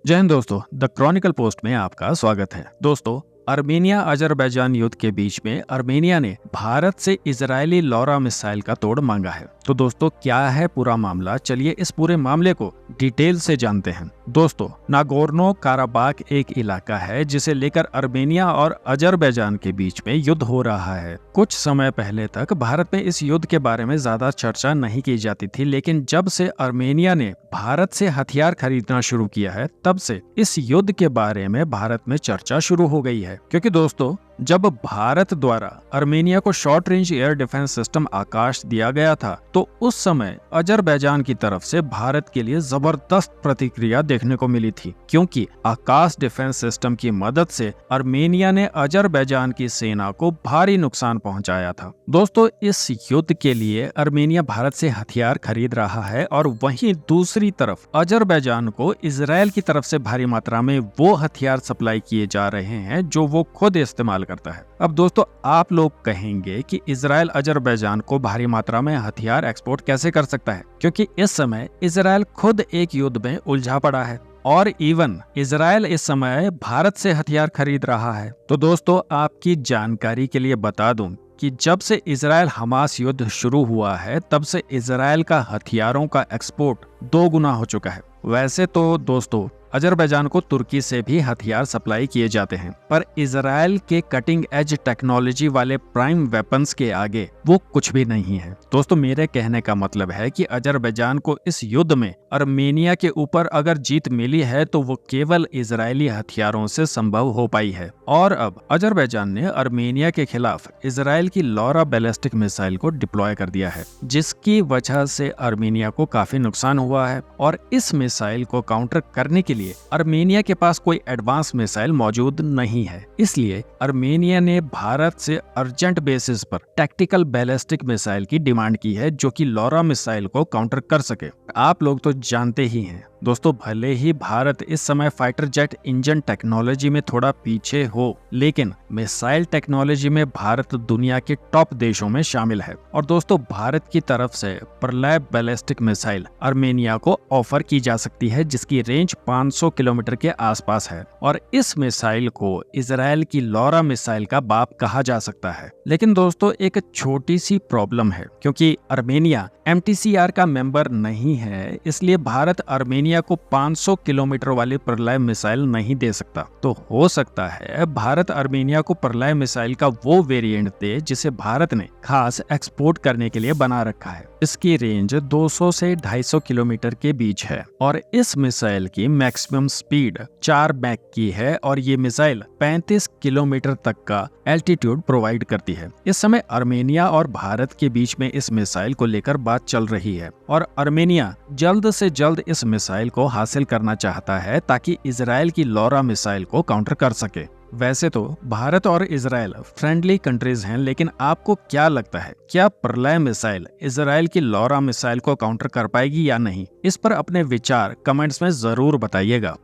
जय हिंद दोस्तों, the Chronicle post में आपका स्वागत है। दोस्तों, अर्मेनिया अजरबैजान युद्ध के बीच में अर्मेनिया ने भारत से इजरायली लॉरा मिसाइल का तोड़ मांगा है। तो दोस्तों, क्या है पूरा मामला? चलिए इस पूरे मामले को डिटेल से जानते हैं। दोस्तों, नागोर्नो काराबाख एक इलाका है जिसे लेकर अर्मेनिया और अजरबैजान के बीच में युद्ध हो रहा है। कुछ समय पहले तक भारत में इस युद्ध के बारे में ज्यादा चर्चा नहीं की जाती थी, लेकिन जब से अर्मेनिया ने भारत से हथियार खरीदना शुरू किया है, तब से इस युद्ध के बारे में भारत में चर्चा शुरू हो गई है। क्योंकि दोस्तों, जब भारत द्वारा अर्मेनिया को short range air defence system Akash दिया गया था, तो उस समय अजरबैजान की तरफ से भारत के लिए जबरदस्त प्रतिक्रिया देखने को मिली थी, क्योंकि आकाश डिफेंस सिस्टम की मदद से अर्मेनिया ने अजरबैजान की सेना को भारी नुकसान पहुंचाया था। दोस्तों, इस युद्ध के लिए अर्मेनिया भारत से हथियार खरीद रहा है और वहीं दूसरी तरफ अजरबैजान को इजराइल की तरफ से भारी मात्रा में वो हथियार सप्लाई किए जा रहे हैं जो वो खुद इस्तेमाल करता है। अब दोस्तों, आप लोग कहेंगे कि इजराइल अजरबैजान को भारी मात्रा में हथियार एक्सपोर्ट कैसे कर सकता है, क्योंकि इस समय इजराइल खुद एक युद्ध में उलझा पड़ा है और इवन इजराइल इस समय भारत से हथियार खरीद रहा है। तो दोस्तों, आपकी जानकारी के लिए बता दूं कि जब से इजराइल हमास युद्ध शुरू हुआ है, तब से इजराइल का हथियारों का एक्सपोर्ट 2 गुना हो चुका है। वैसे तो दोस्तों, अजरबैजान को तुर्की से भी हथियार सप्लाई किए जाते हैं, पर इजराइल के कटिंग एज टेक्नोलॉजी वाले प्राइम वेपन्स के आगे वो कुछ भी नहीं है। दोस्तों, मेरे कहने का मतलब है कि अजरबैजान को इस युद्ध में अर्मेनिया के ऊपर अगर जीत मिली है, तो वो केवल इजरायली हथियारों से संभव हो पाई है। और अब अजरबैजान ने अर्मेनिया के खिलाफ इजराइल की लॉरा बैलिस्टिक मिसाइल को डिप्लॉय कर दिया है, जिसकी वजह से अर्मेनिया को काफी नुकसान हुआ है। और इस मिसाइल को काउंटर करने के लिए अर्मेनिया के पास कोई एडवांस मिसाइल मौजूद नहीं है। इसलिए अर्मेनिया ने भारत से अर्जेंट बेसिस पर टैक्टिकल बैलिस्टिक मिसाइल की डिमांड की है, जो कि लॉरा मिसाइल को काउंटर कर सके। आप लोग तो जानते ही हैं दोस्तों, भले ही भारत इस समय फाइटर जेट इंजन टेक्नोलॉजी में थोड़ा पीछे हो, लेकिन मिसाइल टेक्नोलॉजी में भारत दुनिया के टॉप देशों में शामिल है। और दोस्तों, भारत की तरफ से प्रलय बैलिस्टिक मिसाइल अर्मेनिया को ऑफर की जा सकती है, जिसकी रेंज 500 किलोमीटर के आसपास है। और इस मिसाइल को इजराइल की लॉरा मिसाइल का बाप कहा जा सकता है। लेकिन दोस्तों, एक छोटी सी प्रॉब्लम है, क्योंकि अर्मेनिया MTCR का मेंबर नहीं है, इसलिए भारत अर्मेनिया को 500 किलोमीटर वाली प्रलय मिसाइल नहीं दे सकता। तो हो सकता है भारत अर्मेनिया को प्रलय मिसाइल का वो वेरिएंट दे जिसे भारत ने खास एक्सपोर्ट करने के लिए बना रखा है। इसकी रेंज 200 से 250 किलोमीटर के बीच है और इस मिसाइल की मैक्सिमम स्पीड 4 मैक की है और ये मिसाइल 35 किलोमीटर तक का एल्टीट्यूड प्रोवाइड करती है। इस समय अर्मेनिया और भारत के बीच में इस मिसाइल को लेकर बात चल रही है और अर्मेनिया जल्द से जल्द इस मिसाइल को हासिल करना चाहता है, ताकि इजराइल की लॉरा मिसाइल को काउंटर कर सके। वैसे तो भारत और इजराइल फ्रेंडली कंट्रीज हैं, लेकिन आपको क्या लगता है, क्या प्रलय मिसाइल इजराइल की लॉरा मिसाइल को काउंटर कर पाएगी या नहीं? इस पर अपने विचार कमेंट्स में जरूर बताइएगा।